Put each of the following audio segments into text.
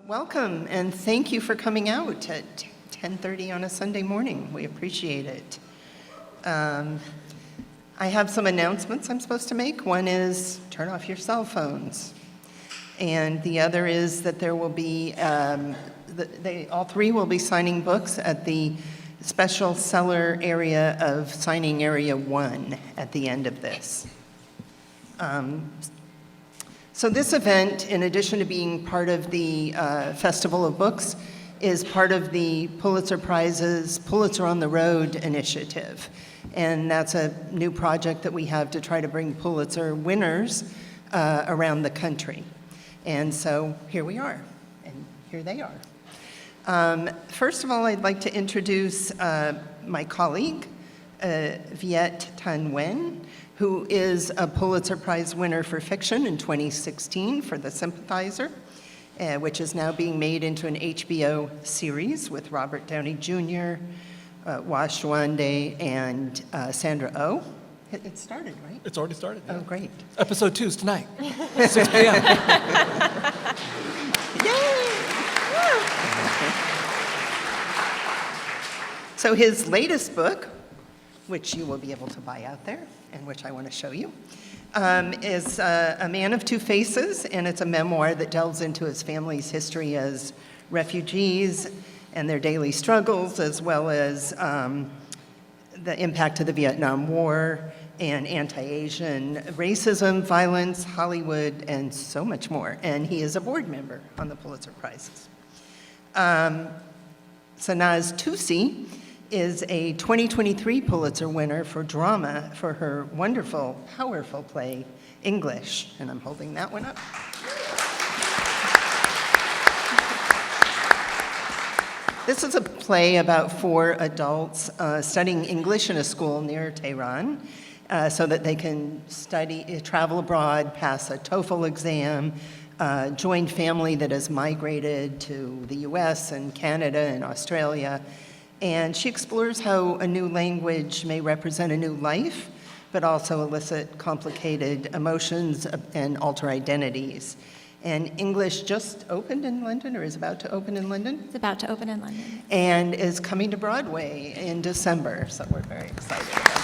Welcome, and thank you for coming out at 10:30 on a Sunday morning. We appreciate it. I have some announcements I'm supposed to make. One is turn off your cell phones. And the other is that there will be, all three will be signing books at the special cellar area of signing area 1 at the end of this. So this event, in addition to being part of the Festival of Books, is part of the Pulitzer Prizes Pulitzer on the Road initiative. And that's a new project that we have to try to bring Pulitzer winners around the country. And so here we are, and here they are. First of all, I'd like to introduce my colleague, Viet Thanh Nguyen, who is a Pulitzer Prize winner for fiction in 2016 for The Sympathizer, which is now being made into an HBO series with Robert Downey Jr., Wash Wande, and Sandra Oh. It started, right? It's already started. Yeah. Oh, great. Episode 2 is tonight, 6 p.m. Yay! So his latest book, which you will be able to buy out there, and which I want to show you, is A Man of Two Faces, and it's a memoir that delves into his family's history as refugees and their daily struggles, as well as the impact of the Vietnam War and anti-Asian racism, violence, Hollywood, and so much more. And he is a board member on the Pulitzer Prizes. Sanaz Toossi is a 2023 Pulitzer winner for drama for her wonderful, powerful play, English. And I'm holding that one up. This is a play about 4 adults studying English in a school near Tehran so that they can travel abroad, pass a TOEFL exam, join family that has migrated to the US and Canada and Australia. And she explores how a new language may represent a new life, but also elicit complicated emotions and alter identities. And English just opened in London, or is about to open in London? It's about to open in London. And is coming to Broadway in December, so we're very excited about that.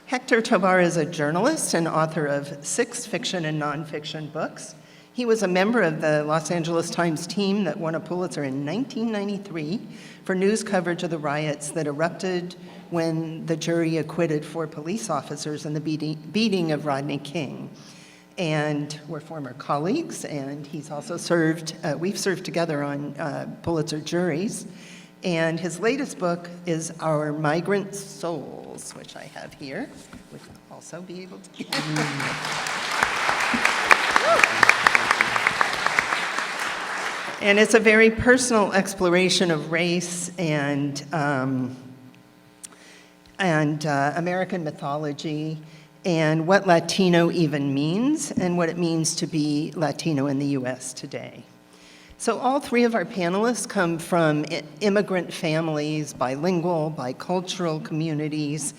Héctor Tobar is a journalist and author of 6 fiction and nonfiction books. He was a member of the Los Angeles Times team that won a Pulitzer in 1993 for news coverage of the riots that erupted when the jury acquitted 4 police officers in the beating of Rodney King. And we're former colleagues, and he's also served, we've served together on Pulitzer juries. And his latest book is Our Migrant Souls, which I have here, which I'll also be able to get. And it's a very personal exploration of race and American mythology and what Latino even means and what it means to be Latino in the US today. So all 3 of our panelists come from immigrant families, bilingual, bicultural communities.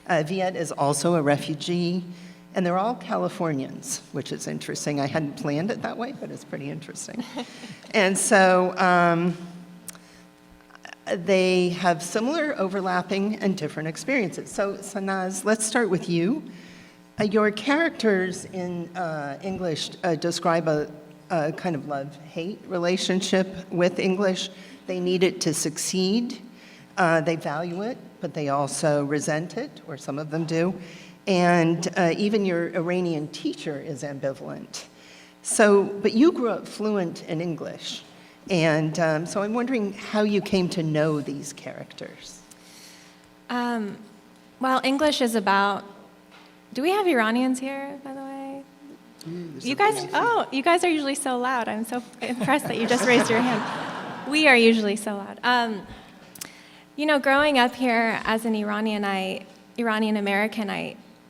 Viet is also a refugee. And they're all Californians, which is interesting. I hadn't planned it that way, but it's pretty interesting. And so they have similar, overlapping, and different experiences. So Sanaz, let's start with you. Your characters in English describe a kind of love-hate relationship with English. They need it to succeed. They value it, but they also resent it, or some of them do. And even your Iranian teacher is ambivalent. So, but you grew up fluent in English. And so I'm wondering how you came to know these characters. Well, English is about, do we have Iranians here, by the way? You guys are usually so loud. I'm so impressed that you just raised your hand. We are usually so loud. You know, growing up here as an Iranian American,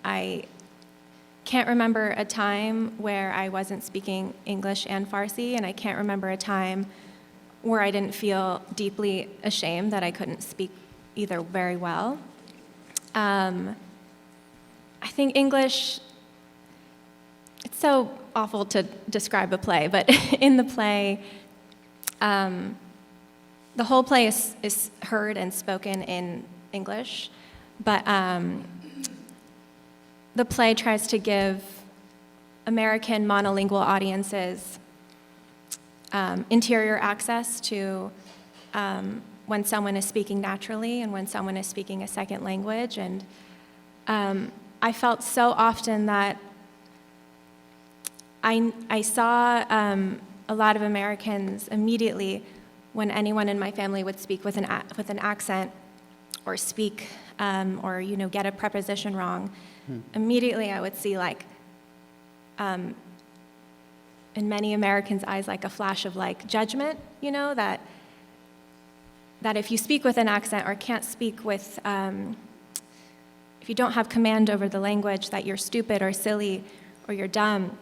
I can't remember a time where I wasn't speaking English and Farsi, and I can't remember a time where I didn't feel deeply ashamed that I couldn't speak either very well. I think English it's so awful to describe a play, but in the play, the whole play is heard and spoken in English, but the play tries to give American monolingual audiences interior access to when someone is speaking naturally and when someone is speaking a second language. And I felt so often that I saw a lot of Americans immediately when anyone in my family would speak with an accent or speak or get a preposition wrong. Immediately I would see in many Americans' eyes a flash of judgment, that if you speak with an accent or can't speak with if you don't have command over the language, that you're stupid or silly or you're dumb.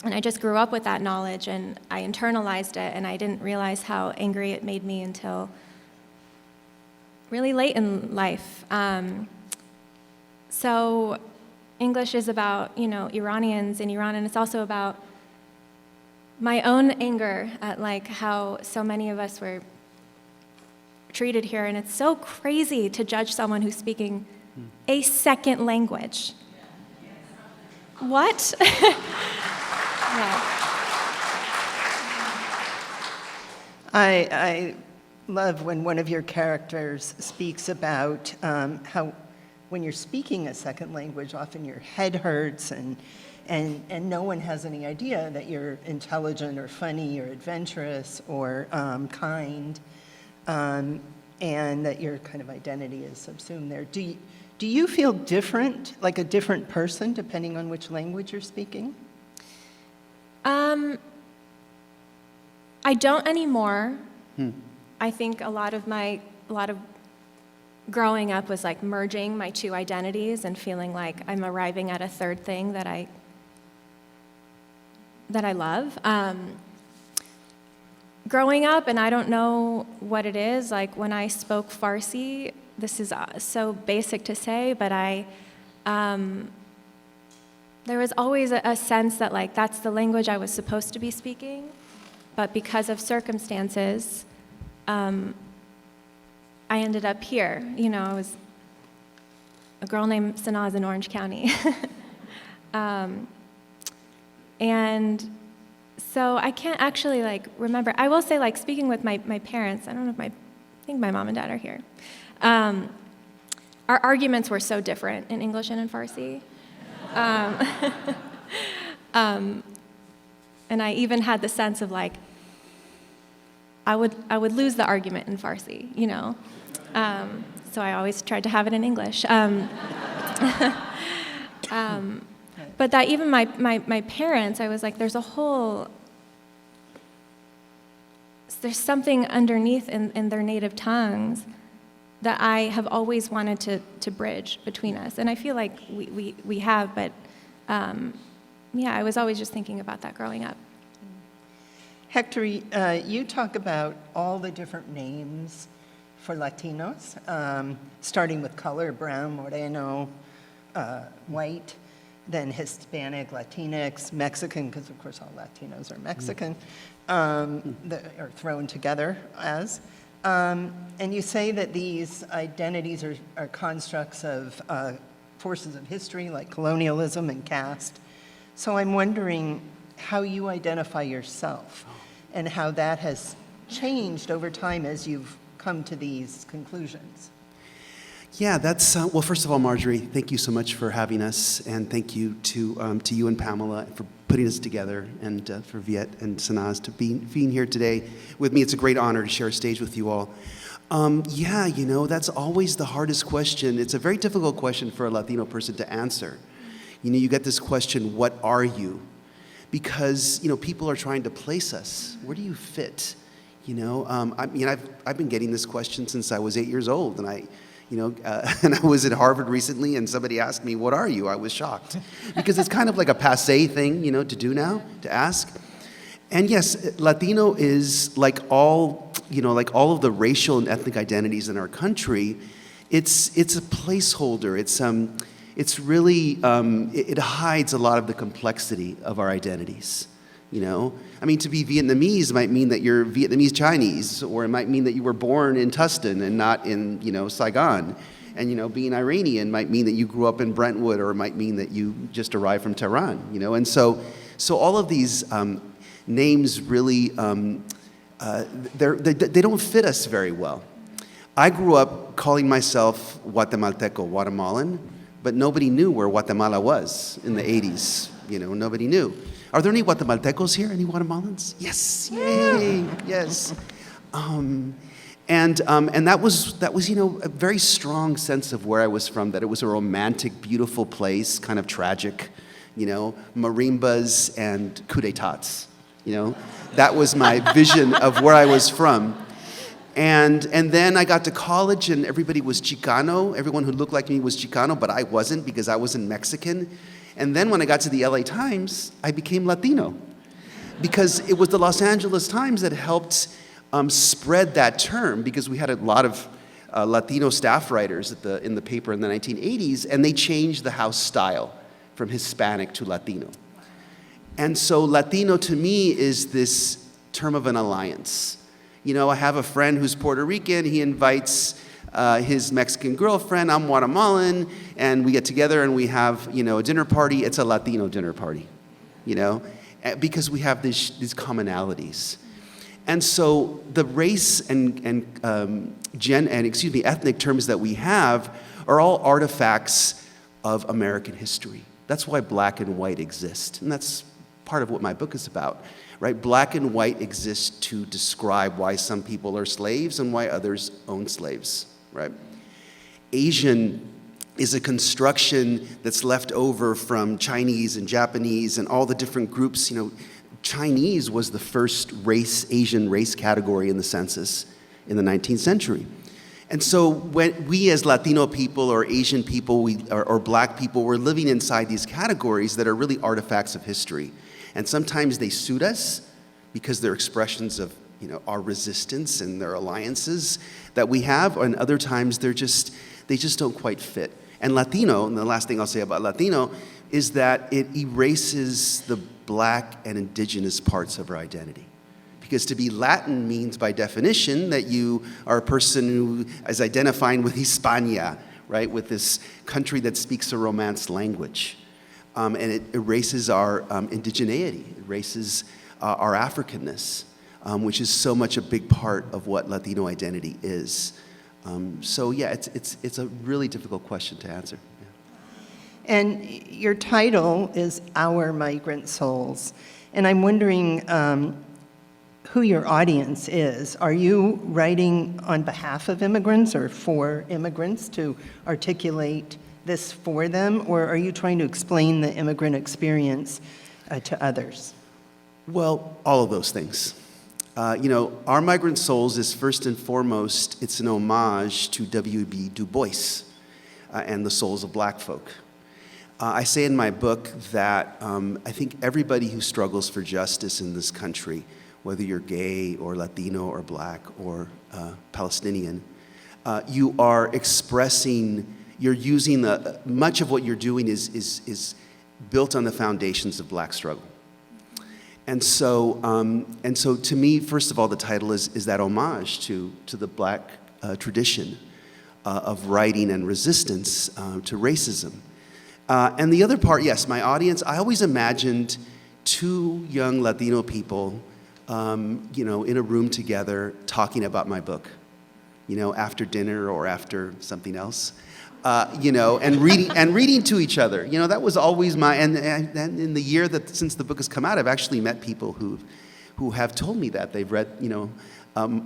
And I just grew up with that knowledge, and I internalized it, and I didn't realize how angry it made me until really late in life. So English is about, Iranians in Iran, and it's also about my own anger at how so many of us were treated here, and it's so crazy to judge someone who's speaking a second language. What? Yeah. I love when one of your characters speaks about how when you're speaking a second language, often your head hurts and no one has any idea that you're intelligent or funny or adventurous or kind, and that your kind of identity is subsumed there. Do you feel different, like a different person, depending on which language you're speaking? I don't anymore. I think a lot of growing up was merging my two identities and feeling like I'm arriving at a third thing that I love. Growing up, and I don't know what it is, when I spoke Farsi, this is so basic to say, but there was always a sense that that's the language I was supposed to be speaking, but because of circumstances, I ended up here. I was a girl named Sanaz in Orange County. And so I can't actually remember. I will say speaking with my parents, I don't know if I think my mom and dad are here. Our arguments were so different in English and in Farsi. And I even had the sense of I would lose the argument in Farsi, so I always tried to have it in English. But that even my parents, I was there's something underneath in their native tongues that I have always wanted to bridge between us. And I feel like we have, but I was always just thinking about that growing up. Hector, you talk about all the different names for Latinos, starting with color, brown, moreno, white, then Hispanic, Latinx, Mexican, because of course all Latinos are Mexican, are thrown together as. And you say that these identities are constructs of forces of history like colonialism and caste. So I'm wondering how you identify yourself and how that has changed over time as you've come to these conclusions. Yeah, that's, well, first of all, Marjorie, thank you so much for having us, and thank you to you and Pamela for putting us together, and for Viet and Sanaz to being here today with me. It's a great honor to share a stage with you all. That's always the hardest question. It's a very difficult question for a Latino person to answer. You get this question, what are you? Because, people are trying to place us. Where do you fit? I've been getting this question since I was 8 years old, and and I was at Harvard recently, and somebody asked me, what are you? I was shocked. Because it's kind of like a passé thing, to do now, to ask. And yes, Latino is like all of the racial and ethnic identities in our country, it's a placeholder. it's really, it hides a lot of the complexity of our identities, you know? I mean, to be Vietnamese might mean that you're Vietnamese Chinese, or it might mean that you were born in Tustin and not in, you know, Saigon. And, you know, being Iranian might mean that you grew up in Brentwood, or it might mean that you just arrived from Tehran, you know? And so all of these names really, they don't fit us very well. I grew up calling myself Guatemalteco, Guatemalan, but nobody knew where Guatemala was in the 80s. You know, nobody knew. Are there any Guatemaltecos here? Any Guatemalans? Yes, yay, yes. And that was, you know, a very strong sense of where I was from, that it was a romantic, beautiful place, kind of tragic, you know, marimbas and coup d'etats, you know. That was my vision of where I was from. And then I got to college and everybody was Chicano. Everyone who looked like me was Chicano, but I wasn't because I wasn't Mexican. And then when I got to the LA Times, I became Latino because it was the Los Angeles Times that helped spread that term, because we had a lot of Latino staff writers in the paper in the 1980s, and they changed the house style from Hispanic to Latino. And so Latino to me is this term of an alliance. You know, I have a friend who's Puerto Rican. He invites his Mexican girlfriend. I'm Guatemalan, and we get together and we have, you know, a dinner party. It's a Latino dinner party, you know, because we have these commonalities. And so the race and ethnic terms that we have are all artifacts of American history. That's why black and white exist, and that's part of what my book is about. Right? Black and white exist to describe why some people are slaves and why others own slaves, right? Asian is a construction that's left over from Chinese and Japanese and all the different groups. You know, Chinese was the first Asian race category in the census in the 19th century. And so when we as Latino people or Asian people or black people, we're living inside these categories that are really artifacts of history. And sometimes they suit us because they're expressions of, you know, our resistance and their alliances that we have, and other times they just don't quite fit. And Latino, and the last thing I'll say about Latino, is that it erases the black and indigenous parts of our identity. Because to be Latin means, by definition, that you are a person who is identifying with Hispania, right, with this country that speaks a Romance language. And it erases our indigeneity, it erases our Africanness, which is so much a big part of what Latino identity is. So yeah, it's a really difficult question to answer. Yeah. And your title is Our Migrant Souls. And I'm wondering who your audience is. Are you writing on behalf of immigrants or for immigrants to articulate this for them, or are you trying to explain the immigrant experience to others? Well, all of those things. You know, Our Migrant Souls is first and foremost, it's an homage to W.B. Du Bois and the souls of black folk. I say in my book that I think everybody who struggles for justice in this country, whether you're gay or Latino or black or Palestinian, you are expressing, you're using much of what you're doing is built on the foundations of black struggle. And so to me, first of all, the title is that homage to the black tradition of writing and resistance to racism. And the other part, yes, my audience, I always imagined two young Latino people, you know, in a room together talking about my book, you know, after dinner or after something else. You know, and reading to each other. You know, that was always and in the year that since the book has come out, I've actually met people who have told me that they've read, you know,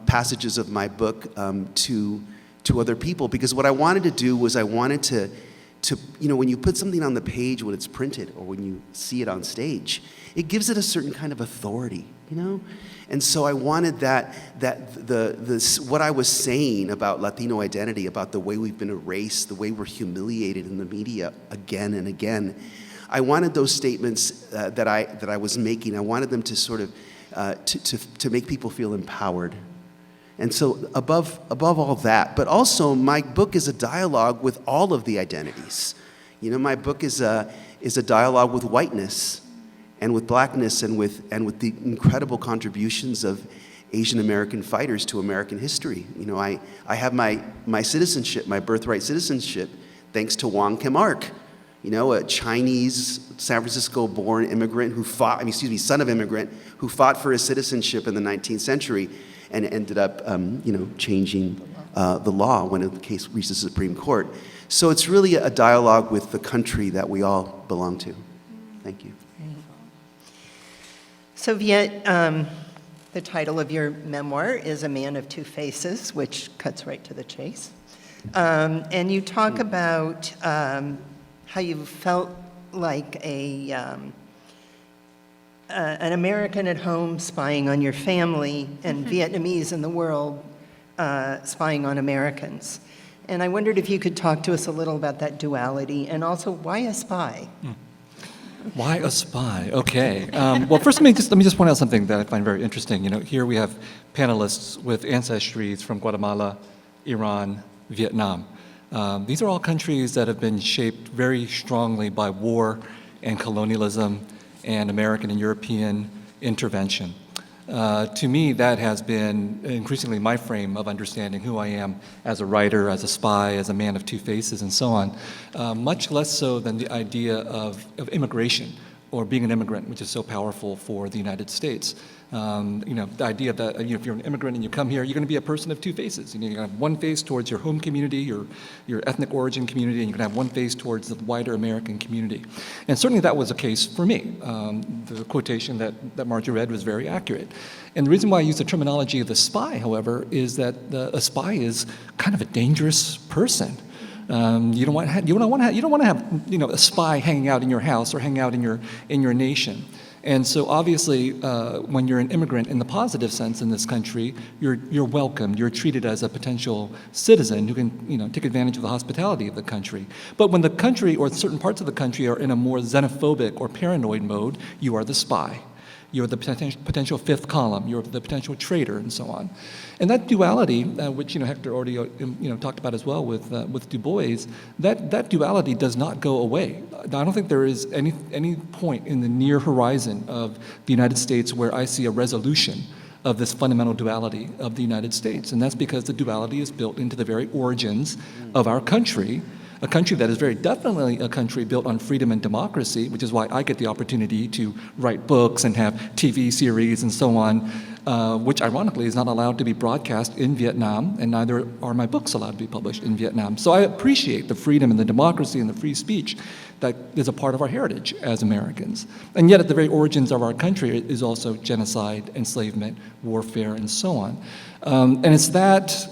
passages of my book to other people, because what I wanted to do was I wanted to you know, when you put something on the page when it's printed or when you see it on stage, it gives it a certain kind of authority, you know? And so I wanted that what I was saying about Latino identity, about the way we've been erased, the way we're humiliated in the media again and again, I wanted those statements that I was making, I wanted them to sort of, to make people feel empowered. And so above all that, but also my book is a dialogue with all of the identities. You know, my book is a dialogue with whiteness and with blackness and with the incredible contributions of Asian American fighters to American history. You know, I have my citizenship, my birthright citizenship, thanks to Wong Kim Ark, you know, a Chinese, San Francisco-born immigrant who fought, son of immigrant, who fought for his citizenship in the 19th century and ended up, changing the law when the case reached the Supreme Court. So it's really a dialogue with the country that we all belong to. Thank you. So Viet, the title of your memoir is A Man of Two Faces, which cuts right to the chase. And you talk about how you felt like an American at home spying on your family and Vietnamese in the world spying on Americans. And I wondered if you could talk to us a little about that duality and also why a spy? Why a spy? Okay. Well, first let me just point out something that I find very interesting. You know, here we have panelists with ancestries from Guatemala, Iran, Vietnam. These are all countries that have been shaped very strongly by war and colonialism and American and European intervention. To me, that has been increasingly my frame of understanding who I am as a writer, as a spy, as a man of two faces, and so on, much less so than the idea of immigration or being an immigrant, which is so powerful for the United States. The idea that if you're an immigrant and you come here, you're going to be a person of two faces. You're going to have one face towards your home community, your ethnic origin community, and you're going to have one face towards the wider American community. And certainly that was the case for me. The quotation that Marjorie read was very accurate. And the reason why I use the terminology of the spy, however, is that a spy is kind of a dangerous person. You don't want to have a spy hanging out in your house or hanging out in your nation. And so obviously, when you're an immigrant in the positive sense in this country, you're welcomed. You're treated as a potential citizen who can take advantage of the hospitality of the country. But when the country or certain parts of the country are in a more xenophobic or paranoid mode, you are the spy. You're the potential fifth column. You're the potential traitor, and so on. And that duality, which Hector already talked about as well with Du Bois, that duality does not go away. I don't think there is any point in the near horizon of the United States where I see a resolution of this fundamental duality of the United States, and that's because the duality is built into the very origins of our country. A country that is very definitely a country built on freedom and democracy, which is why I get the opportunity to write books and have TV series and so on, which ironically is not allowed to be broadcast in Vietnam, and neither are my books allowed to be published in Vietnam. So I appreciate the freedom and the democracy and the free speech that is a part of our heritage as Americans. And yet at the very origins of our country is also genocide, enslavement, warfare, and so on. And it's that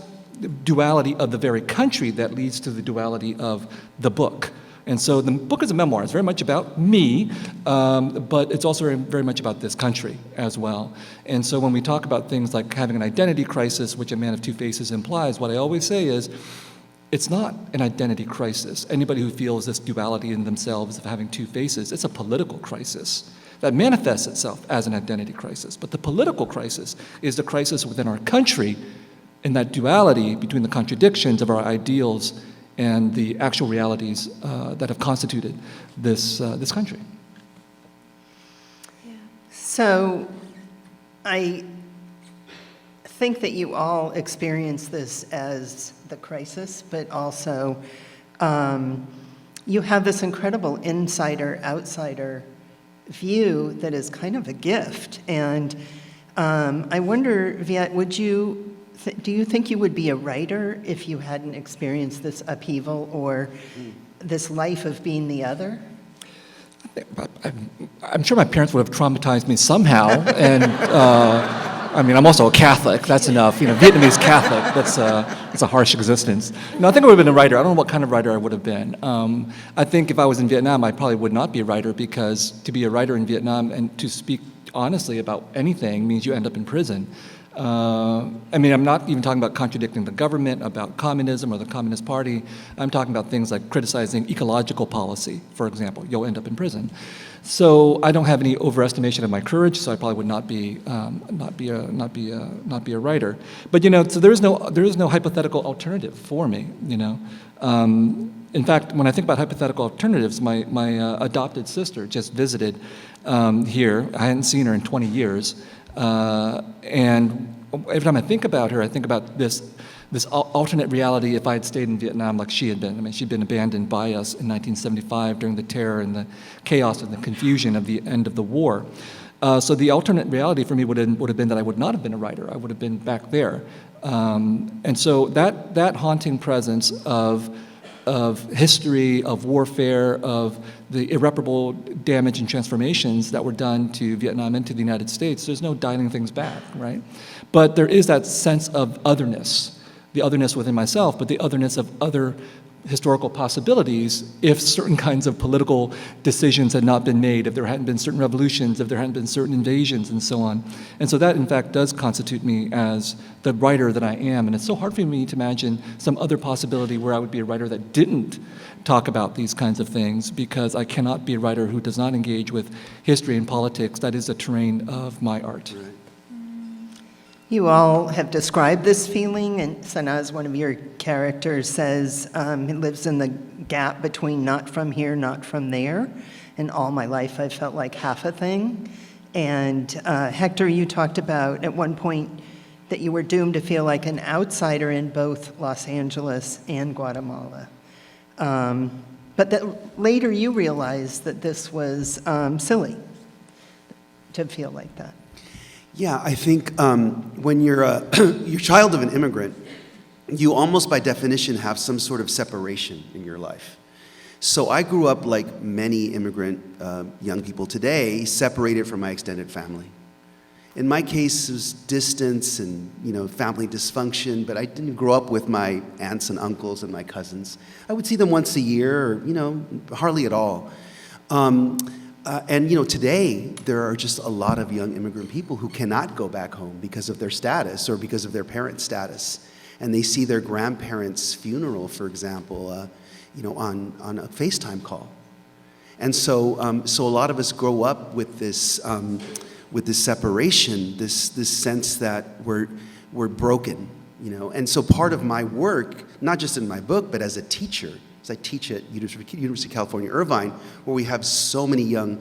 duality of the very country that leads to the duality of the book. And so the book is a memoir. It's very much about me, but it's also very, very much about this country as well. And so when we talk about things like having an identity crisis, which A Man of Two Faces implies, what I always say is, it's not an identity crisis. Anybody who feels this duality in themselves of having two faces, it's a political crisis that manifests itself as an identity crisis. But the political crisis is the crisis within our country, in that duality between the contradictions of our ideals and the actual realities that have constituted this country. Yeah. So I think that you all experience this as the crisis, but also you have this incredible insider-outsider view that is kind of a gift. And I wonder, Viet, do you think you would be a writer if you hadn't experienced this upheaval or this life of being the other? I'm sure my parents would have traumatized me somehow, and I'm also a Catholic. That's enough. Vietnamese Catholic. That's a harsh existence. No, I think I would have been a writer. I don't know what kind of writer I would have been. I think if I was in Vietnam, I probably would not be a writer, because to be a writer in Vietnam and to speak honestly about anything means you end up in prison. I'm not even talking about contradicting the government, about communism or the Communist Party. I'm talking about things like criticizing ecological policy, for example. You'll end up in prison. So I don't have any overestimation of my courage, so I probably would not be a writer. But so there is no hypothetical alternative for me. In fact, when I think about hypothetical alternatives, my adopted sister just visited here. I hadn't seen her in 20 years. And every time I think about her, I think about this alternate reality if I had stayed in Vietnam like she had been. I mean, she'd been abandoned by us in 1975 during the terror and the chaos and the confusion of the end of the war. So the alternate reality for me would have been that I would not have been a writer. I would have been back there. And so that haunting presence of history, of warfare, of the irreparable damage and transformations that were done to Vietnam and to the United States, there's no dialing things back, right? But there is that sense of otherness, the otherness within myself, but the otherness of other historical possibilities if certain kinds of political decisions had not been made, if there hadn't been certain revolutions, if there hadn't been certain invasions, and so on. And so that, in fact, does constitute me as the writer that I am. And it's so hard for me to imagine some other possibility where I would be a writer that didn't talk about these kinds of things, because I cannot be a writer who does not engage with history and politics. That is the terrain of my art. Right. You all have described this feeling, and Sanaz, one of your characters, says he lives in the gap between not from here, not from there, and all my life I felt like half a thing. And Hector, you talked about at one point that you were doomed to feel like an outsider in both Los Angeles and Guatemala. But that later you realized that this was silly to feel like that. Yeah, I think when you're a child of an immigrant, you almost by definition have some sort of separation in your life. So I grew up like many immigrant young people today, separated from my extended family. In my case, it was distance and family dysfunction, but I didn't grow up with my aunts and uncles and my cousins. I would see them once a year, or hardly at all. And today there are just a lot of young immigrant people who cannot go back home because of their status or because of their parents' status, and they see their grandparents' funeral, for example, on a FaceTime call. And so a lot of us grow up with this separation, this sense that we're broken, And so part of my work, not just in my book, but as a teacher. As I teach at University of California, Irvine, where we have so many young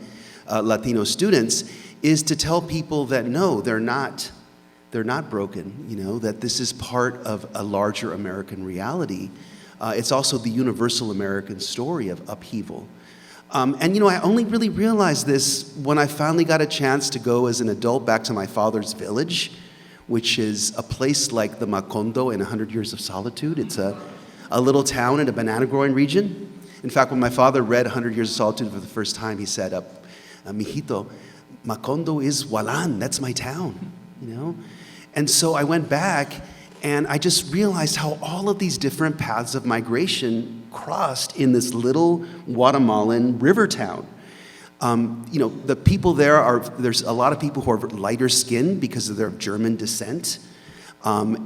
Latino students, is to tell people that no, they're not broken, that this is part of a larger American reality. It's also the universal American story of upheaval. And I only really realized this when I finally got a chance to go as an adult back to my father's village, which is a place like the Macondo in 100 Years of Solitude. It's a little town in a banana-growing region. In fact, when my father read 100 Years of Solitude for the first time, he said, "Mijito, Macondo is Walan, that's my town," And so I went back, and I just realized how all of these different paths of migration crossed in this little Guatemalan river town. The people there's a lot of people who are lighter skinned because of their German descent.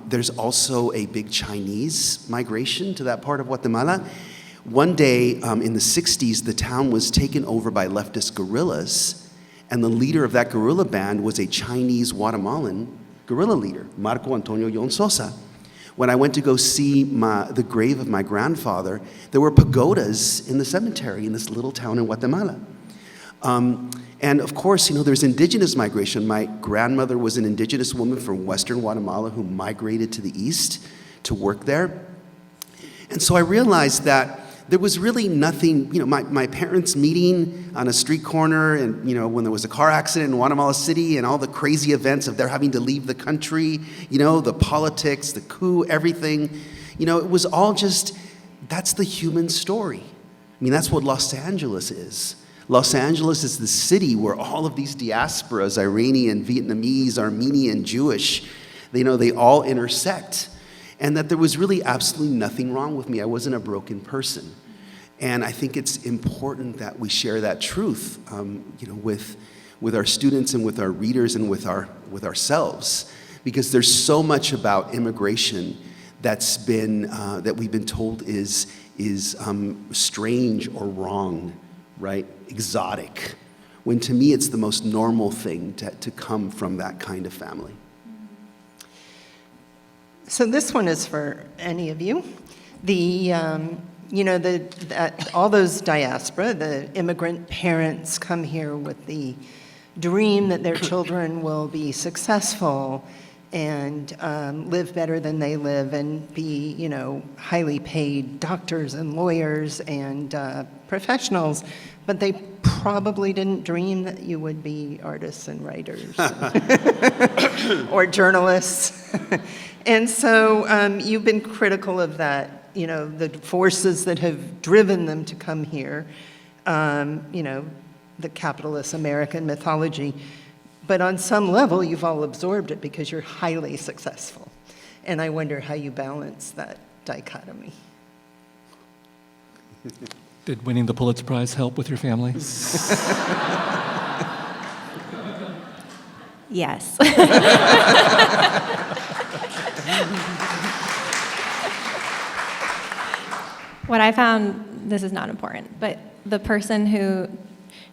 There's also a big Chinese migration to that part of Guatemala. One day in the 60s, the town was taken over by leftist guerrillas, and the leader of that guerrilla band was a Chinese Guatemalan guerrilla leader, Marco Antonio Yon Sosa. When I went to go see the grave of my grandfather, there were pagodas in the cemetery in this little town in Guatemala. And of course, there's indigenous migration. My grandmother was an indigenous woman from Western Guatemala who migrated to the east to work there. And so I realized that there was really nothing, my parents meeting on a street corner and, when there was a car accident in Guatemala City and all the crazy events of their having to leave the country, the politics, the coup, everything, it was all just, that's the human story. I mean, that's what Los Angeles is. Los Angeles is the city where all of these diasporas, Iranian, Vietnamese, Armenian, Jewish, they all intersect. And that there was really absolutely nothing wrong with me. I wasn't a broken person. And I think it's important that we share that truth, with our students and with our readers and with ourselves, because there's so much about immigration that's been that we've been told is strange or wrong, right? Exotic. When to me it's the most normal thing to come from that kind of family. So this one is for any of you. The all those diaspora, the immigrant parents come here with the dream that their children will be successful and live better than they live and be, highly paid doctors and lawyers and professionals, but they probably didn't dream that you would be artists and writers or journalists. And so you've been critical of that, the forces that have driven them to come here, the capitalist American mythology. But on some level, you've all absorbed it because you're highly successful. And I wonder how you balance that dichotomy. Did winning the Pulitzer Prize help with your family? Yes. What I found, this is not important, but the person who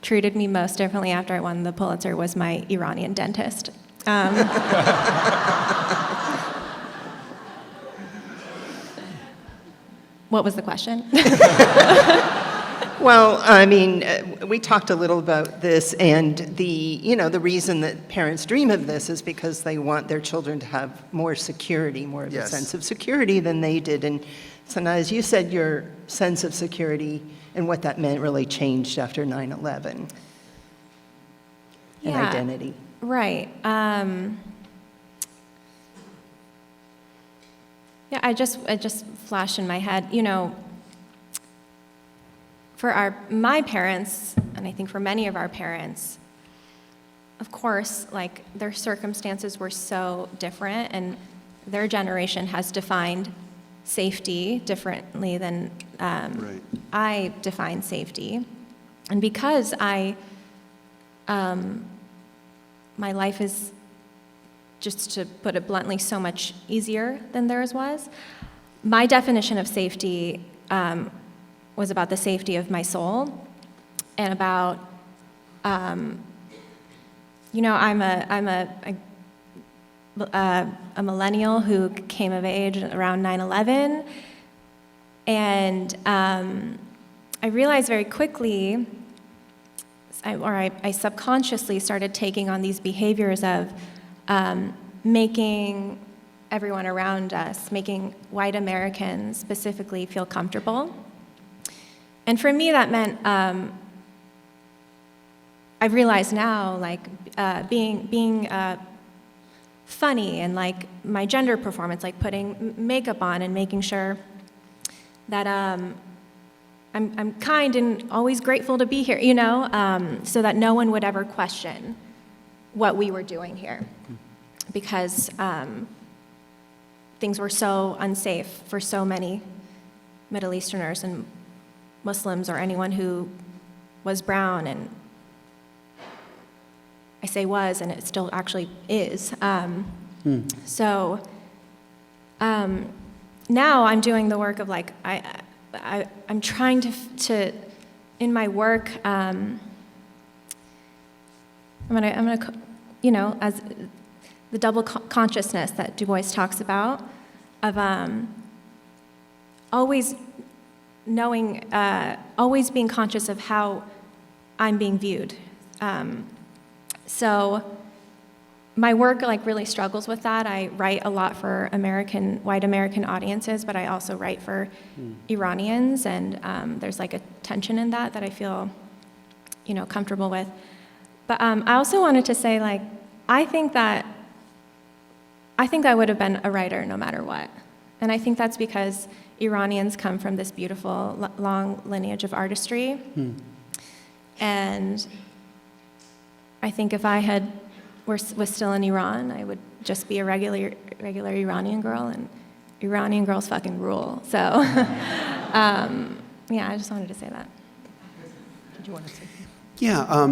treated me most differently after I won the Pulitzer was my Iranian dentist. What was the question? Well, I mean, we talked a little about this, and the reason that parents dream of this is because they want their children to have more security, more of a sense of security than they did. And Sanaz, you said your sense of security and what that meant really changed after 9/11 and identity. Right. It just flashed in my head, for my parents, and I think for many of our parents, of course, like, their circumstances were so different, and their generation has defined safety differently than I define safety. And because my life is, just to put it bluntly, so much easier than theirs was, my definition of safety was about the safety of my soul and about, I'm a millennial who came of age around 9/11, and I realized very quickly, I subconsciously started taking on these behaviors of making everyone around us, making white Americans specifically feel comfortable. And for me, that meant, I realize now, like, being funny and, like, my gender performance, like putting makeup on and making sure that I'm kind and always grateful to be here, so that no one would ever question what we were doing here, because things were so unsafe for so many Middle Easterners and Muslims or anyone who was brown, and I say was, and it still actually is. So now I'm doing the work of, like, I'm trying to in my work, I'm gonna as the double consciousness that Du Bois talks about, of always knowing, always being conscious of how I'm being viewed. So my work, like, really struggles with that. I write a lot for white American audiences, but I also write for Iranians, and there's, like, a tension in that I feel, comfortable with. But I also wanted to say, like, I think that I would have been a writer no matter what. And I think that's because Iranians come from this beautiful, long lineage of artistry. And I think if I was still in Iran, I would just be a regular Iranian girl, and Iranian girls fucking rule. So, I just wanted to say that. Did you want to say? Yeah,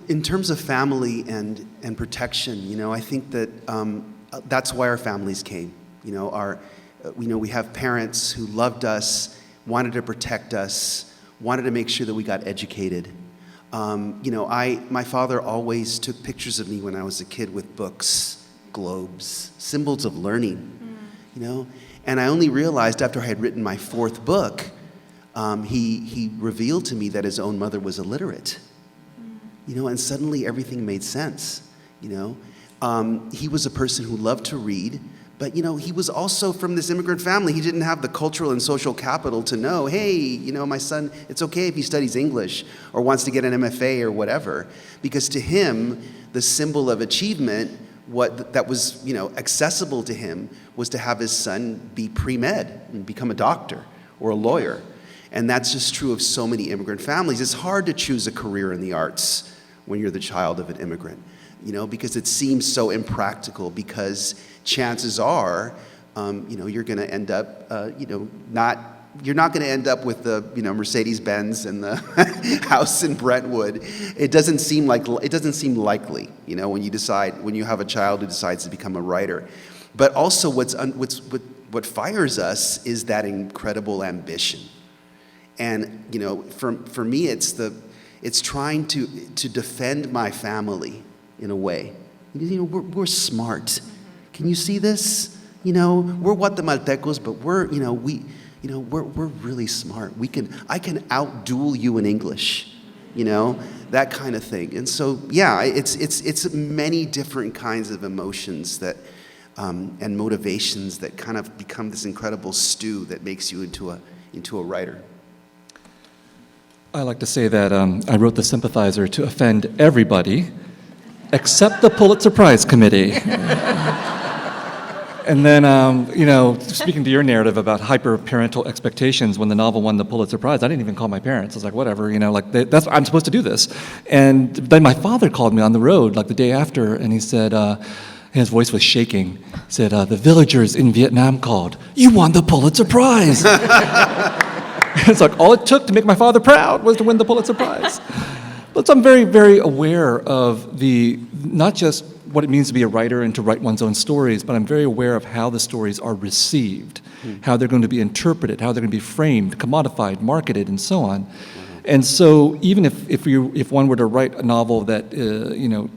in terms of family and protection, I think that that's why our families came. We have parents who loved us, wanted to protect us, wanted to make sure that we got educated. My father always took pictures of me when I was a kid with books, globes, symbols of learning, And I only realized after I had written my fourth book he revealed to me that his own mother was illiterate. And suddenly everything made sense. He was a person who loved to read, but he was also from this immigrant family. He didn't have the cultural and social capital to know, hey, my son, it's okay if he studies English or wants to get an MFA or whatever, because to him, the symbol of achievement, that was accessible to him, was to have his son be pre-med and become a doctor or a lawyer. And that's just true of so many immigrant families. It's hard to choose a career in the arts when you're the child of an immigrant, because it seems so impractical, because chances are, you're going to end up, you're not going to end up with the, Mercedes-Benz and the house in Brentwood. It doesn't seem likely, when you have a child who decides to become a writer. But also what fires us is that incredible ambition. And, for me, it's trying to defend my family in a way. We're smart. Can you see this? We're Guatemaltecos, but we're really smart. I can outduel you in English, that kind of thing. And so, yeah, it's many different kinds of emotions that, and motivations that kind of become this incredible stew that makes you into a writer. I like to say that I wrote The Sympathizer to offend everybody except the Pulitzer Prize Committee. And then, speaking to your narrative about hyper-parental expectations, when the novel won the Pulitzer Prize, I didn't even call my parents. I was like, whatever, I'm supposed to do this. And then my father called me on the road, the day after, and he said, his voice was shaking, he said, the villagers in Vietnam called, "You won the Pulitzer Prize." It's like all it took to make my father proud was to win the Pulitzer Prize. But I'm very, very aware of not just what it means to be a writer and to write one's own stories, but I'm very aware of how the stories are received, how they're going to be interpreted, how they're going to be framed, commodified, marketed, and so on. And so even if one were to write a novel that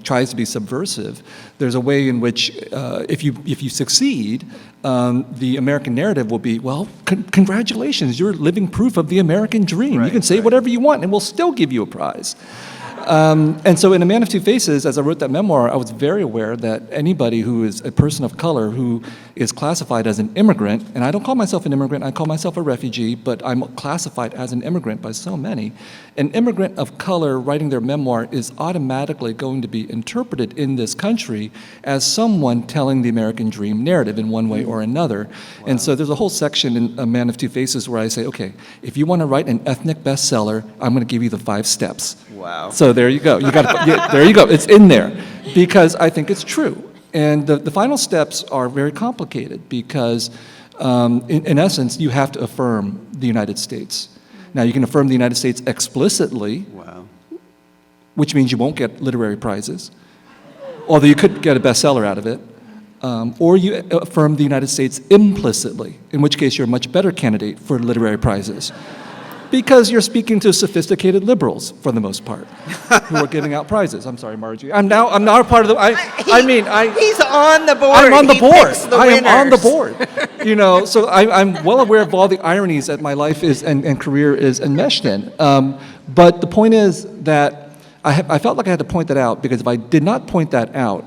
tries to be subversive, there's a way in which if you succeed, the American narrative will be, well, congratulations, you're living proof of the American dream. You can say whatever you want, and we'll still give you a prize. And so in A Man of Two Faces, as I wrote that memoir, I was very aware that anybody who is a person of color who is classified as an immigrant, and I don't call myself an immigrant, I call myself a refugee, but I'm classified as an immigrant by so many. An immigrant of color writing their memoir is automatically going to be interpreted in this country as someone telling the American dream narrative in one way or another. Wow. And so there's a whole section in A Man of Two Faces where I say, okay, if you want to write an ethnic bestseller, I'm going to give you the 5 steps. Wow. So there you go. There you go. It's in there because I think it's true. And the final steps are very complicated because, in essence, you have to affirm the United States. Now, you can affirm the United States explicitly, which means you won't get literary prizes, although you could get a bestseller out of it. Or you affirm the United States implicitly, in which case you're a much better candidate for literary prizes. Because you're speaking to sophisticated liberals, for the most part, who are giving out prizes. I'm sorry, Margie. I'm not a part of the. He's on the board. I'm on the board. I am on the board. So I'm well aware of all the ironies that my life is and career is enmeshed in. But the point is that I felt like I had to point that out because if I did not point that out,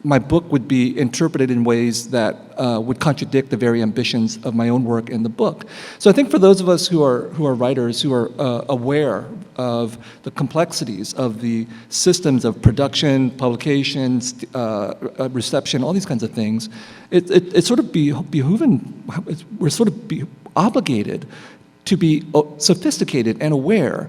my book would be interpreted in ways that would contradict the very ambitions of my own work in the book. So I think for those of us who are writers, who are aware of the complexities of the systems of production, publications, reception, all these kinds of things, it's sort of we're sort of obligated to be sophisticated and aware.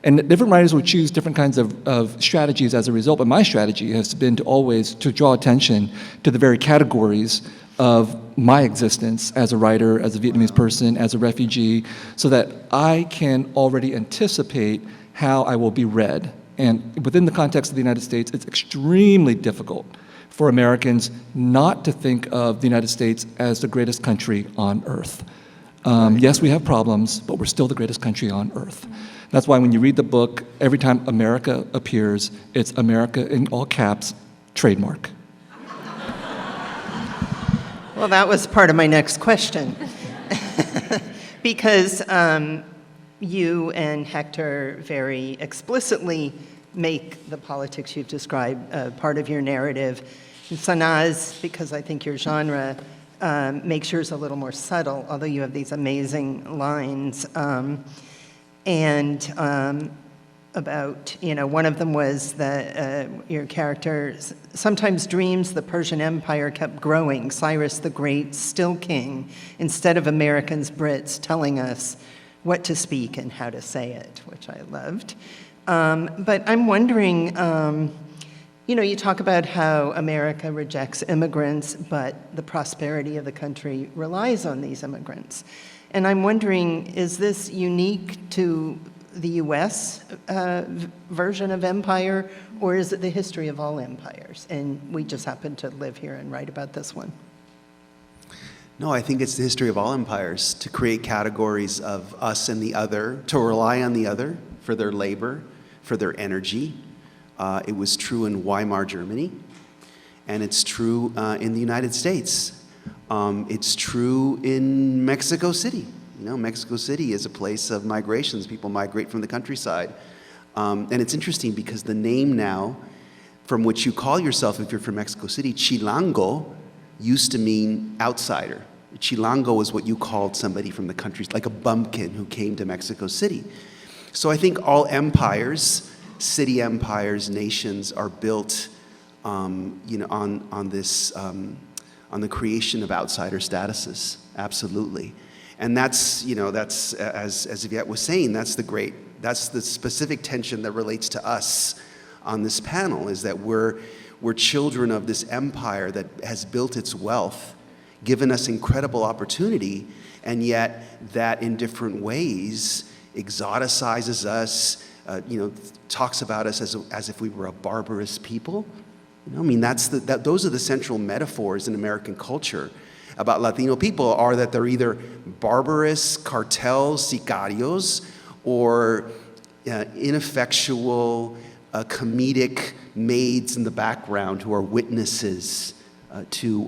And different writers would choose different kinds of strategies as a result, but my strategy has been to draw attention to the very categories of my existence as a writer, as a Vietnamese person, as a refugee, so that I can already anticipate how I will be read. And within the context of the United States, it's extremely difficult for Americans not to think of the United States as the greatest country on earth. Yes, we have problems, but we're still the greatest country on earth. That's why when you read the book, every time America appears, it's America in all caps, trademark. Well, that was part of my next question. Because you and Hector very explicitly make the politics you've described part of your narrative. And Sanaz, because I think your genre makes yours a little more subtle, although you have these amazing lines. About, one of them was that your character sometimes dreams the Persian Empire kept growing, Cyrus the Great still king, instead of Americans, Brits telling us what to speak and how to say it, which I loved. But I'm wondering, you talk about how America rejects immigrants, but the prosperity of the country relies on these immigrants. And I'm wondering, is this unique to the US version of empire, or is it the history of all empires? And we just happen to live here and write about this one. No, I think it's the history of all empires to create categories of us and the other, to rely on the other for their labor, for their energy. It was true in Weimar, Germany, and it's true in the United States. It's true in Mexico City. Mexico City is a place of migrations. People migrate from the countryside. And it's interesting because the name now, from which you call yourself if you're from Mexico City, Chilango, used to mean outsider. Chilango is what you called somebody from the country, like a bumpkin who came to Mexico City. So I think all empires, city empires, nations are built, on the creation of outsider statuses. Absolutely. And that's as Viet was saying, that's the specific tension that relates to us on this panel, is that we're children of this empire that has built its wealth, given us incredible opportunity, and yet that in different ways exoticizes us, talks about us as if we were a barbarous people. Those are the central metaphors in American culture about Latino people, are that they're either barbarous cartels, sicarios, or ineffectual, comedic maids in the background who are witnesses to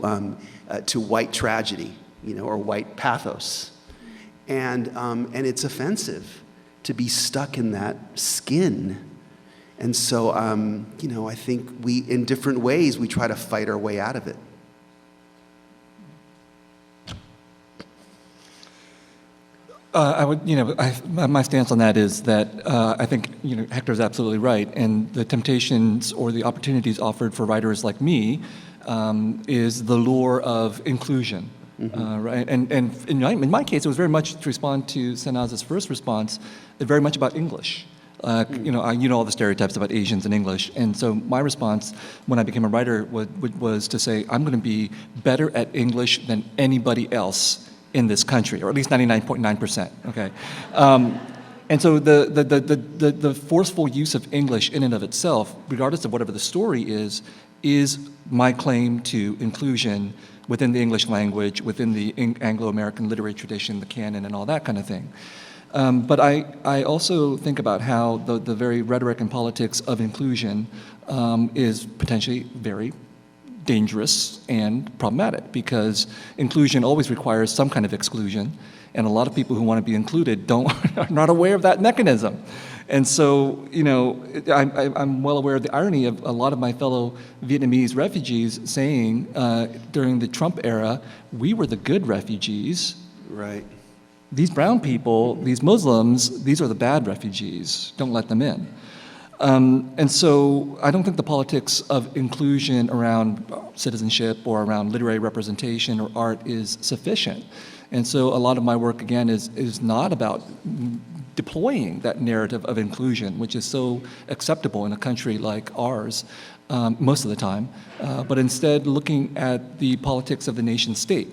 white tragedy, or white pathos. And it's offensive to be stuck in that skin. And so, I think in different ways, we try to fight our way out of it. My stance on that is that I think, Hector's absolutely right, and the temptations or the opportunities offered for writers like me is the lure of inclusion, right? And in my case, it was very much to respond to Sanaz's first response, very much about English. All the stereotypes about Asians and English, and so my response when I became a writer was to say, I'm going to be better at English than anybody else in this country, or at least 99.9%. Okay, and so the forceful use of English in and of itself, regardless of whatever the story is my claim to inclusion within the English language, within the Anglo-American literary tradition, the canon, and all that kind of thing. But I also think about how the very rhetoric and politics of inclusion is potentially very dangerous and problematic, because inclusion always requires some kind of exclusion, and a lot of people who want to be included are not aware of that mechanism. And so, I'm well aware of the irony of a lot of my fellow Vietnamese refugees saying during the Trump era, we were the good refugees. Right. These brown people, these Muslims, these are the bad refugees. Don't let them in. And so I don't think the politics of inclusion around citizenship or around literary representation or art is sufficient. And so a lot of my work, again, is not about deploying that narrative of inclusion, which is so acceptable in a country like ours most of the time, but instead looking at the politics of the nation state,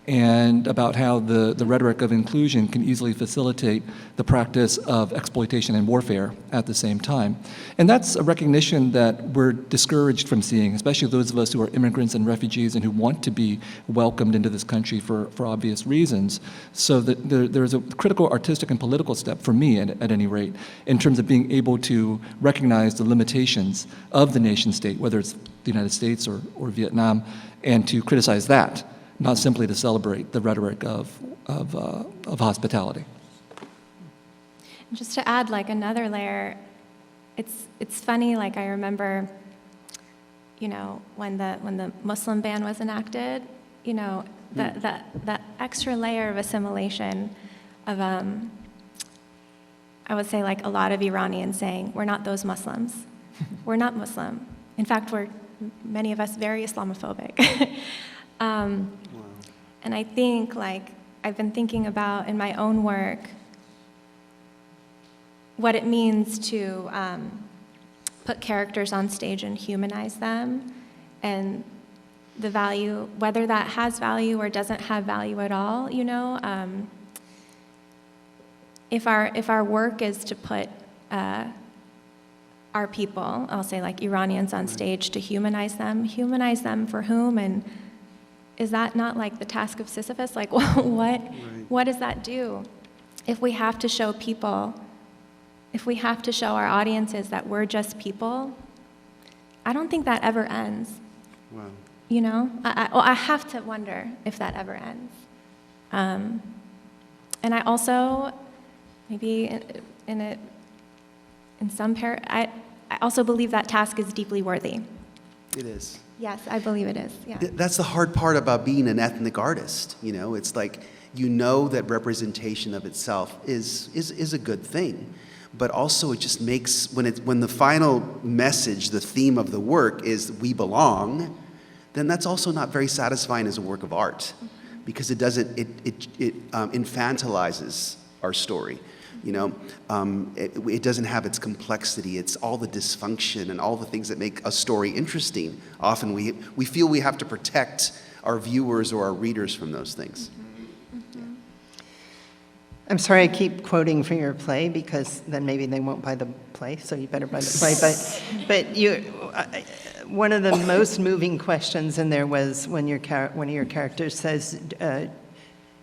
and about how the rhetoric of inclusion can easily facilitate the practice of exploitation and warfare at the same time. And that's a recognition that we're discouraged from seeing, especially those of us who are immigrants and refugees and who want to be welcomed into this country for obvious reasons. So that there's a critical artistic and political step, for me at any rate, in terms of being able to recognize the limitations of the nation state, whether it's the United States or Vietnam, and to criticize that, not simply to celebrate the rhetoric of hospitality. just to add like another layer, it's funny, like I remember, you know, when the Muslim ban was enacted, you know, that extra layer of assimilation of, I would say like a lot of Iranians saying, we're not those Muslims. We're not Muslim. In fact, we're, many of us, very Islamophobic. And I think, like, I've been thinking about in my own work what it means to put characters on stage and humanize them, and the value, whether that has value or doesn't have value at all, you know. If our work is to put our people, I'll say like Iranians on stage, to humanize them for whom? And is that not like the task of Sisyphus? Like what does that do? If we have to show people, if we have to show our audiences that we're just people, I don't think that ever ends. Wow. You know, I have to wonder if that ever ends. And I also, maybe in some I also believe that task is deeply worthy. It is. Yes, I believe it is. Yeah. That's the hard part about being an ethnic artist. You know, it's like, you know that representation of itself is a good thing, but also it just makes, when the final message, the theme of the work is we belong, then that's also not very satisfying as a work of art, because it doesn't, it infantilizes our story. You know, it doesn't have its complexity. It's all the dysfunction and all the things that make a story interesting. Often we feel we have to protect our viewers or our readers from those things. Mm-hmm. I'm sorry I keep quoting from your play, because then maybe they won't buy the play, so you better buy the play. But one of the most moving questions in there was when one of your characters says,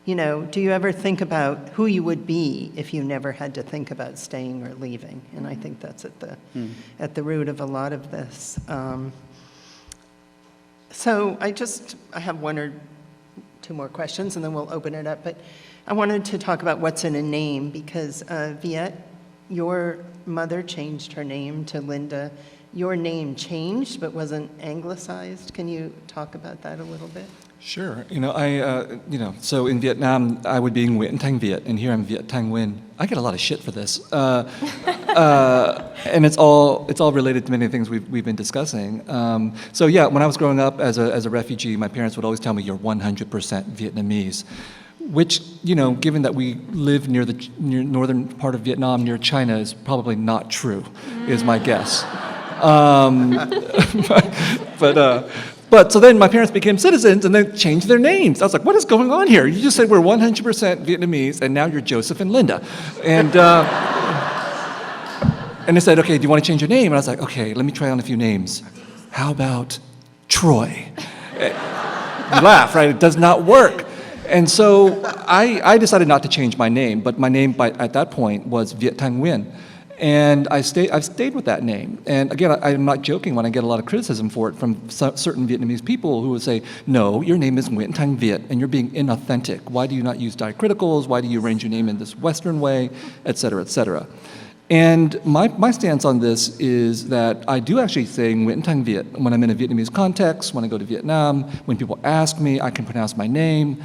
you know, do you ever think about who you would be if you never had to think about staying or leaving? And I think that's at the root of a lot of this. So I have one or two more questions, and then we'll open it up. But I wanted to talk about what's in a name, because Viet, your mother changed her name to Linda. Your name changed, but wasn't anglicized. Can you talk about that a little bit? Sure. You know, so in Vietnam, I would be Viet Thanh Nguyen, and here I'm Viet Thanh Nguyen. I get a lot of shit for this, and it's all related to many things we've been discussing. So yeah, when I was growing up as a refugee, my parents would always tell me, "You're 100% Vietnamese," which, you know, given that we live near northern part of Vietnam, near China, is probably not true, is my guess. But so then my parents became citizens and then changed their names. I was like, what is going on here? You just said we're 100% Vietnamese, and now you're Joseph and Linda. And and they said, okay, do you want to change your name? And I was like, okay, let me try on a few names. How about Troy? You laugh, right? It does not work. And so I decided not to change my name, but my name at that point was Viet Thanh Nguyen. And I've stayed with that name. And again, I'm not joking when I get a lot of criticism for it from certain Vietnamese people who would say, no, your name is Viet Thanh Viet, and you're being inauthentic. Why do you not use diacriticals? Why do you arrange your name in this Western way, et cetera, et cetera? And my stance on this is that I do actually say Viet Thanh Viet when I'm in a Vietnamese context, when I go to Vietnam, when people ask me, I can pronounce my name.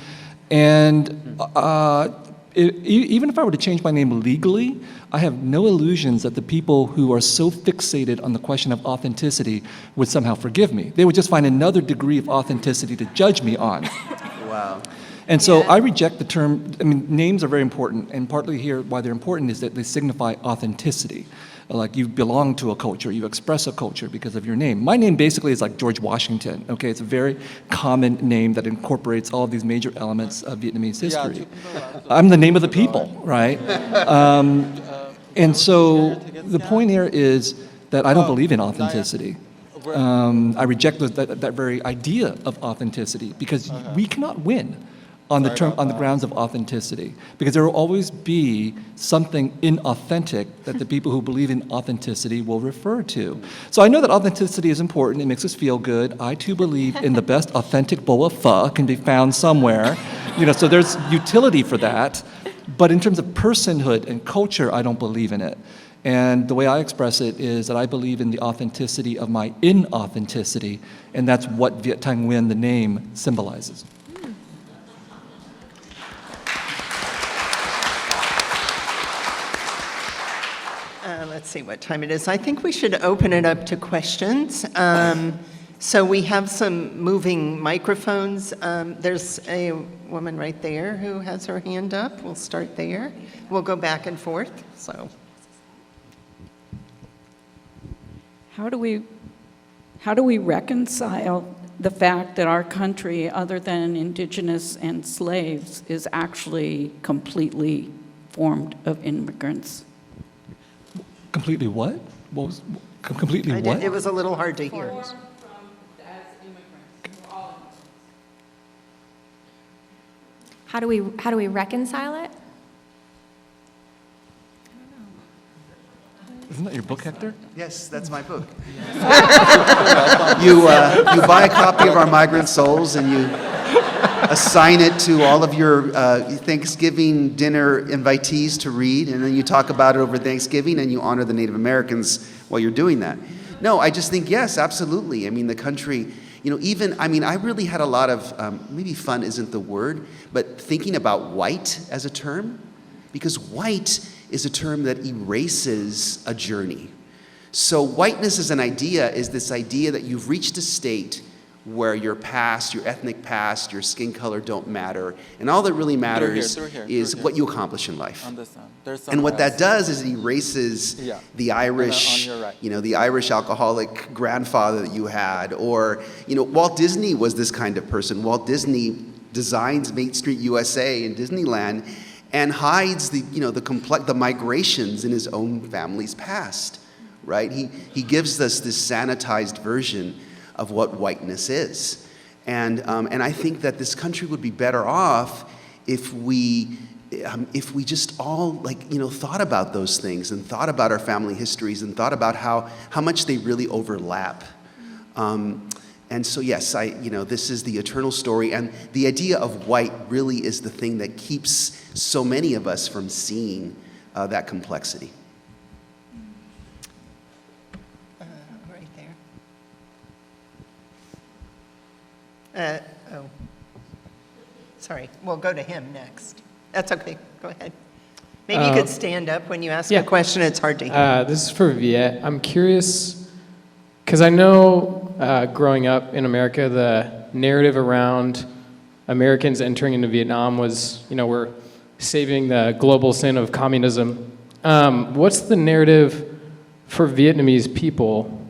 And even if I were to change my name legally, I have no illusions that the people who are so fixated on the question of authenticity would somehow forgive me. They would just find another degree of authenticity to judge me on. Wow. And so I reject the term. I mean, names are very important, and partly here why they're important is that they signify authenticity. Like, you belong to a culture, you express a culture because of your name. My name basically is like George Washington, okay? It's a very common name that incorporates all of these major elements of Vietnamese history. I'm the name of the people, right? And so the point here is that I don't believe in authenticity. I reject that very idea of authenticity, because we cannot win on the grounds of authenticity, because there will always be something inauthentic that the people who believe in authenticity will refer to. So I know that authenticity is important. It makes us feel good. I too believe in the best authentic bowl of pho can be found somewhere. You know, so there's utility for that. But in terms of personhood and culture, I don't believe in it. And the way I express it is that I believe in the authenticity of my inauthenticity, and that's what Viet Thanh Nguyen, the name, symbolizes. Let's see what time it is. I think we should open it up to questions. So we have some moving microphones. There's a woman right there who has her hand up. We'll start there. We'll go back and forth. So, how do we reconcile the fact that our country, other than indigenous and slaves, is actually completely formed of immigrants? Completely what? What was completely what? It was a little hard to hear. How do we reconcile it? Isn't that your book, Hector? Yes, that's my book. You buy a copy of Our Migrant Souls and you assign it to all of your Thanksgiving dinner invitees to read, and then you talk about it over Thanksgiving and you honor the Native Americans while you're doing that. No, I just think, yes, absolutely. I mean, the country, I really had a lot of, maybe fun isn't the word, but thinking about white as a term, because white is a term that erases a journey. So whiteness as an idea is this idea that you've reached a state where your past, your ethnic past, your skin color don't matter, and all that really matters is what you accomplish in life. And what that does is it erases the Irish, the Irish alcoholic grandfather that you had, or Walt Disney was this kind of person. Walt Disney designs Main Street USA in Disneyland and hides the migrations in his own family's past, right? He gives us this sanitized version of what whiteness is. And I think that this country would be better off if we just all thought about those things and thought about our family histories and thought about how much they really overlap. And so yes, this is the eternal story, and the idea of white really is the thing that keeps so many of us from seeing that complexity. Right there. Sorry, we'll go to him next. That's okay, go ahead. Maybe you could stand up when you ask a question, it's hard to hear. This is for Viet. I'm curious, because I know growing up in America, the narrative around Americans entering into Vietnam was, we're saving the global sin of communism. What's the narrative for Vietnamese people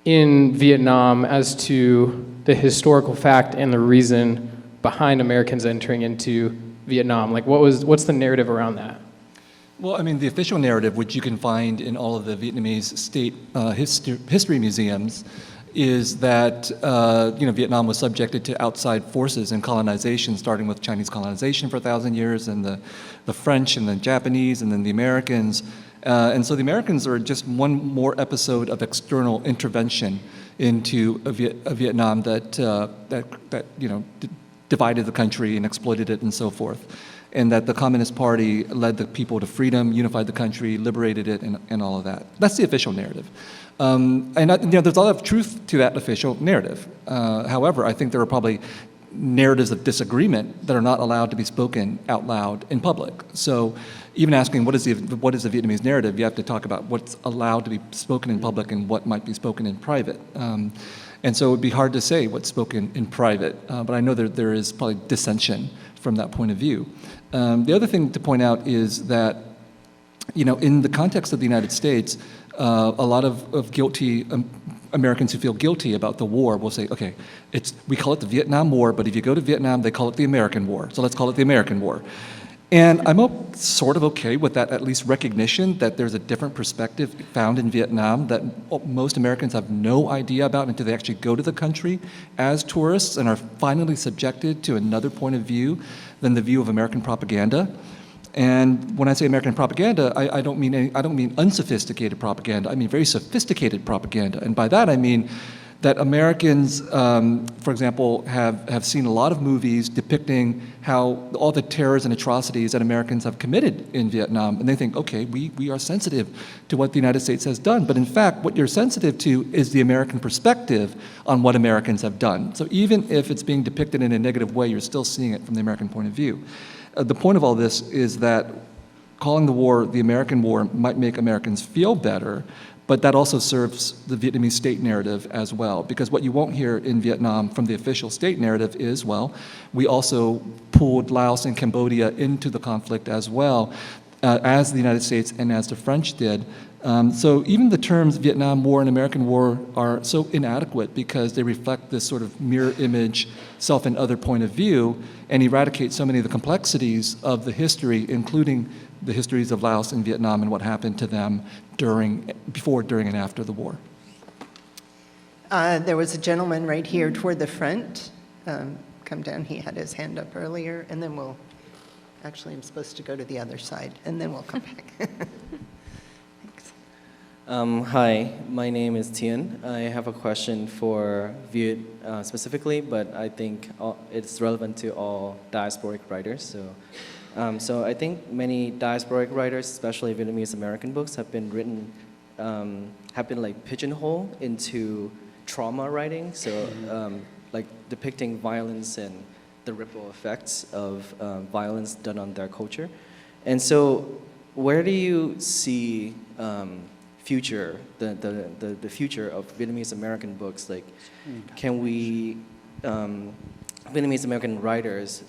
in Vietnam as to the historical fact and the reason behind Americans entering into Vietnam? What's the narrative around that? Well, I mean, the official narrative, which you can find in all of the Vietnamese state history museums, is that Vietnam was subjected to outside forces and colonization, starting with Chinese colonization for 1,000 years, and the French, and the Japanese, and then the Americans. And so the Americans are just one more episode of external intervention into a Vietnam that divided the country and exploited it and so forth. And that the Communist Party led the people to freedom, unified the country, liberated it, and all of that. That's the official narrative. There's a lot of truth to that official narrative. However, I think there are probably narratives of disagreement that are not allowed to be spoken out loud in public. So even asking what is the Vietnamese narrative, you have to talk about what's allowed to be spoken in public and what might be spoken in private. And so it would be hard to say what's spoken in private, but I know there is probably dissension from that point of view. The other thing to point out is that, in the context of the United States, a lot of guilty Americans who feel guilty about the war will say, okay, we call it the Vietnam War, but if you go to Vietnam, they call it the American War, so let's call it the American War. And I'm sort of okay with that, at least recognition that there's a different perspective found in Vietnam that most Americans have no idea about until they actually go to the country as tourists and are finally subjected to another point of view than the view of American propaganda. And when I say American propaganda, I don't mean unsophisticated propaganda. I mean very sophisticated propaganda. And by that I mean that Americans, for example, have seen a lot of movies depicting how all the terrors and atrocities that Americans have committed in Vietnam, and they think, okay, we are sensitive to what the United States has done, but in fact, what you're sensitive to is the American perspective on what Americans have done. So even if it's being depicted in a negative way, you're still seeing it from the American point of view. The point of all this is that calling the war the American war might make Americans feel better, but that also serves the Vietnamese state narrative as well. Because what you won't hear in Vietnam from the official state narrative is, well, we also pulled Laos and Cambodia into the conflict as well, as the United States and as the French did. So even the terms Vietnam War and American War are so inadequate because they reflect this sort of mirror image, self and other point of view, and eradicate so many of the complexities of the history, including the histories of Laos and Vietnam and what happened to them before, during, and after the war. There was a gentleman right here toward the front. Come down, he had his hand up earlier, and then actually I'm supposed to go to the other side, and then we'll come back. Thanks. Hi, my name is Tien. I have a question for Viet specifically, but I think it's relevant to all diasporic writers. So I think many diasporic writers, especially Vietnamese American books, have been written, have been like pigeonholed into trauma writing. So like depicting violence and the ripple effects of violence done on their culture. And so where do you see the future of Vietnamese American books? Like, can we, Vietnamese American writers,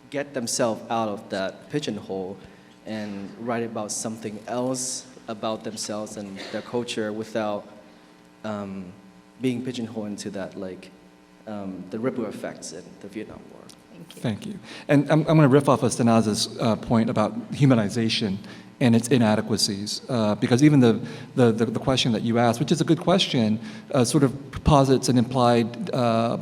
get themselves out of that pigeonhole and write about something else about themselves and their culture without being pigeonholed into that, like the ripple effects in the Vietnam War? Thank you. And I'm going to riff off of Sanaz's point about humanization and its inadequacies, because even the question that you asked, which is a good question, sort of posits an implied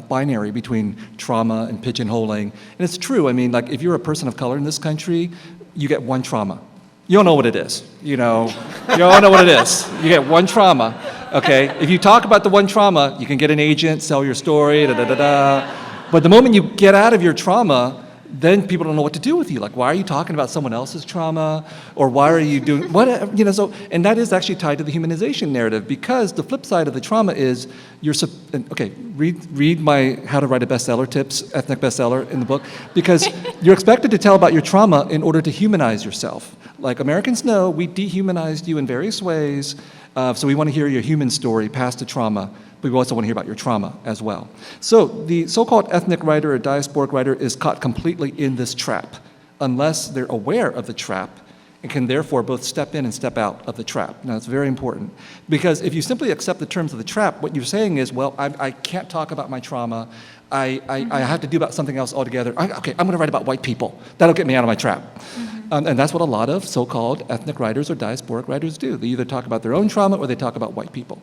binary between trauma and pigeonholing. And it's true. I mean, like, if you're a person of color in this country, you get one trauma. You don't know what it is, you know. You don't know what it is. You get one trauma, okay? If you talk about the one trauma, you can get an agent, sell your story, da-da-da-da. But the moment you get out of your trauma, then people don't know what to do with you. Like, why are you talking about someone else's trauma? Or why are you doing, what, you know, so, and that is actually tied to the humanization narrative, because the flip side of the trauma is, okay, read my How to Write a Bestseller tips, ethnic bestseller in the book, because you're expected to tell about your trauma in order to humanize yourself. Like, Americans know we dehumanized you in various ways, so we want to hear your human story past the trauma. But we also want to hear about your trauma as well. So the so-called ethnic writer or diasporic writer is caught completely in this trap, unless they're aware of the trap and can therefore both step in and step out of the trap. Now, it's very important, because if you simply accept the terms of the trap, what you're saying is, well, I can't talk about my trauma. I have to do about something else altogether. Okay, I'm going to write about white people. That'll get me out of my trap. And that's what a lot of so-called ethnic writers or diasporic writers do. They either talk about their own trauma or they talk about white people.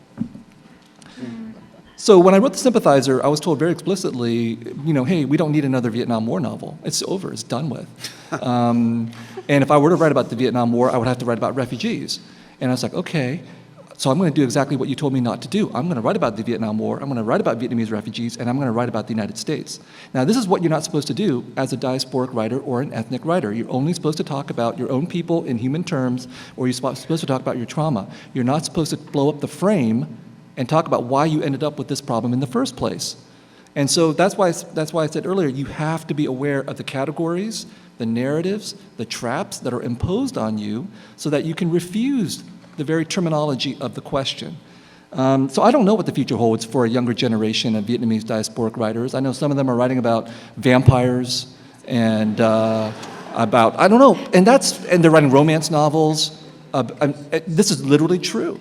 So when I wrote The Sympathizer, I was told very explicitly, you know, hey, we don't need another Vietnam War novel. It's over, it's done with. And if I were to write about the Vietnam War, I would have to write about refugees. And I was like, okay, so I'm going to do exactly what you told me not to do. I'm going to write about the Vietnam War, I'm going to write about Vietnamese refugees, and I'm going to write about the United States. Now, this is what you're not supposed to do as a diasporic writer or an ethnic writer. You're only supposed to talk about your own people in human terms, or you're supposed to talk about your trauma. You're not supposed to blow up the frame and talk about why you ended up with this problem in the first place. And so that's why I said earlier, you have to be aware of the categories, the narratives, the traps that are imposed on you so that you can refuse the very terminology of the question. So I don't know what the future holds for a younger generation of Vietnamese diasporic writers. I know some of them are writing about vampires and about, I don't know, and they're writing romance novels. This is literally true.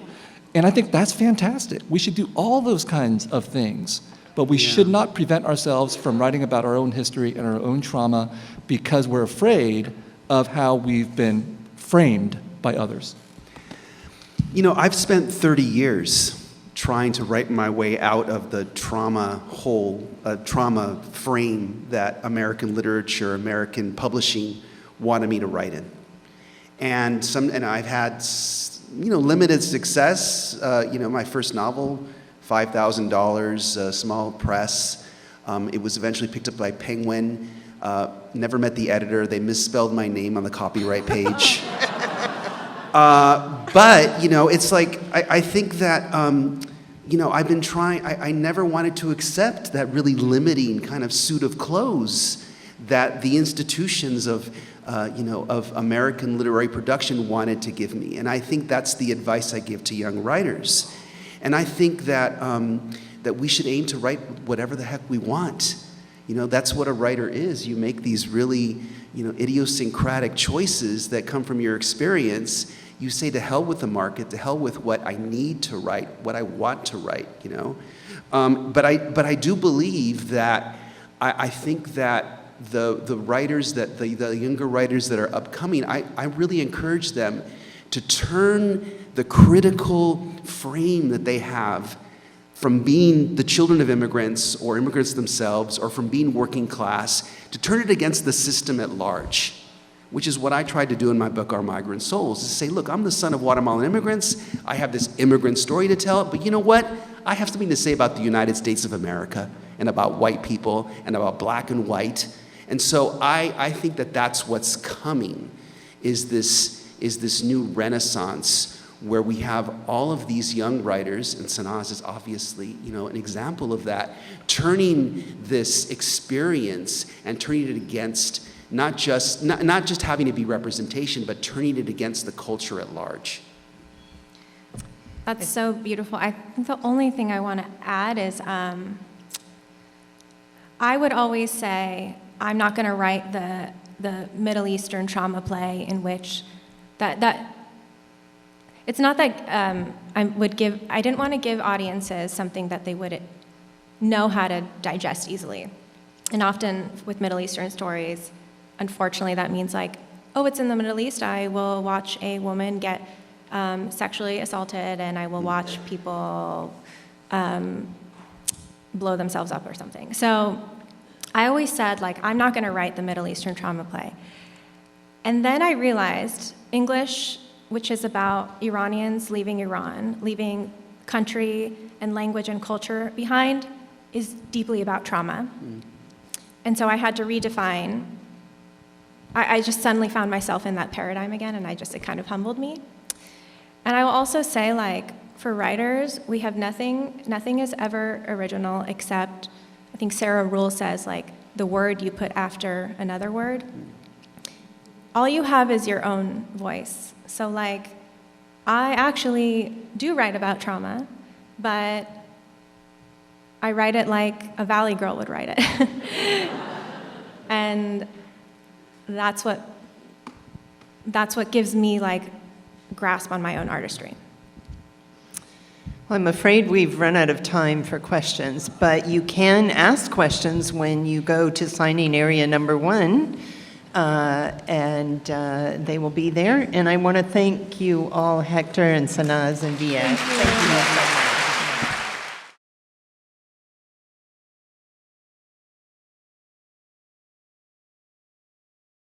And I think that's fantastic. We should do all those kinds of things, but we should not prevent ourselves from writing about our own history and our own trauma because we're afraid of how we've been framed by others. You know, I've spent 30 years trying to write my way out of the trauma hole, trauma frame that American literature, American publishing wanted me to write in. And I've had, you know, limited success. You know, my first novel $5,000, small press. It was eventually picked up by Penguin. Never met the editor. They misspelled my name on the copyright page. But, you know, it's like, I think that, you know, I've been trying, I never wanted to accept that really limiting kind of suit of clothes that the institutions of, you know, of American literary production wanted to give me. And I think that's the advice I give to young writers. And I think that, that we should aim to write whatever the heck we want. You know, that's what a writer is. You make these really, you know, idiosyncratic choices that come from your experience. You say, to hell with the market, to hell with what I need to write, what I want to write, you know. But I do believe that, I think that the writers, that the younger writers that are upcoming, I really encourage them to turn the critical frame that they have from being the children of immigrants or immigrants themselves or from being working class, to turn it against the system at large, which is what I tried to do in my book, Our Migrant Souls, is to say, look, I'm the son of Guatemalan immigrants. I have this immigrant story to tell, but you know what? I have something to say about the United States of America and about white people and about black and white. And so I think that that's what's coming, is this new renaissance where we have all of these young writers, and Sanaz is obviously, you know, an example of that, turning this experience and turning it against not just having it be representation, but turning it against the culture at large. That's so beautiful. I think the only thing I want to add is I would always say I'm not going to write the Middle Eastern trauma play in which that it's not that I didn't want to give audiences something that they would know how to digest easily. And often with Middle Eastern stories, unfortunately, that means like, oh, it's in the Middle East, I will watch a woman get sexually assaulted, and I will watch people blow themselves up or something. So I always said, like, I'm not going to write the Middle Eastern trauma play. And then I realized English, which is about Iranians leaving Iran, leaving country and language and culture behind, is deeply about trauma. And so I had to redefine. I just suddenly found myself in that paradigm again, and it kind of humbled me. And I will also say, like, for writers, we have nothing is ever original except, I think Sarah Rule says, like, the word you put after another word. All you have is your own voice. So, like, I actually do write about trauma, but I write it like a Valley girl would write it. And that's what gives me, like, grasp on my own artistry. Well, I'm afraid we've run out of time for questions, but you can ask questions when you go to signing area number 1, and they will be there. And I want to thank you all, Héctor and Sanaz and Viet. Thank you.